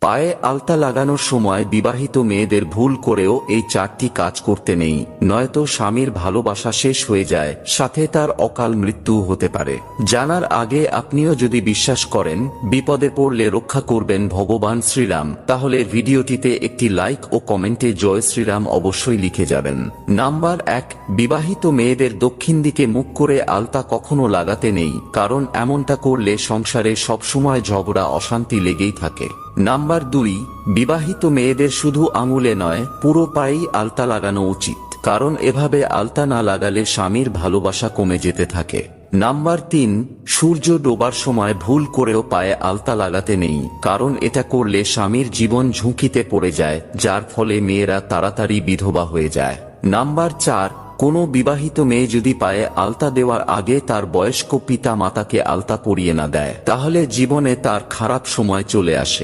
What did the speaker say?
পায়ে আলতা লাগানোর সময় বিবাহিত মেয়েদের ভুল করেও এই 4টি কাজ করতে নেই, নয়তো স্বামীর ভালোবাসা শেষ হয়ে যায়, সাথে তার অকাল মৃত্যু হতে পারে। জানার আগে আপনিও যদি বিশ্বাস করেন বিপদে পড়লে রক্ষা করবেন ভগবান শ্রীরাম, তাহলে ভিডিওটিতে একটি লাইক ও কমেন্টে জয় শ্রীরাম অবশ্যই লিখে যাবেন। নাম্বার 1, বিবাহিত মেয়েদের দক্ষিণ দিকে মুখ করে আলতা কখনো লাগাতে নেই, কারণ এমনটা করলে সংসারে সবসময় ঝগড়া অশান্তি লেগেই থাকে। নাম্বার 2, বিবাহিত মেয়েদের শুধু আঙুলে নয় পুরো পায়েই আলতা লাগানো উচিত, কারণ এভাবে আলতা না লাগালে স্বামীর ভালোবাসা কমে যেতে থাকে। নাম্বার 3, সূর্য ডোবার সময় ভুল করেও পায়ে আলতা লাগাতে নেই, কারণ এটা করলে স্বামীর জীবন ঝুঁকিতে পড়ে যায়, যার ফলে মেয়েরা তাড়াতাড়ি বিধবা হয়ে যায়। নাম্বার 4, কোনো বিবাহিত মেয়ে যদি পায়ে আলতা দেওয়ার আগে তার বয়স্ক পিতা মাতাকে আলতা পরিয়ে না দেয়, তাহলে জীবনে তার খারাপ সময় চলে আসে।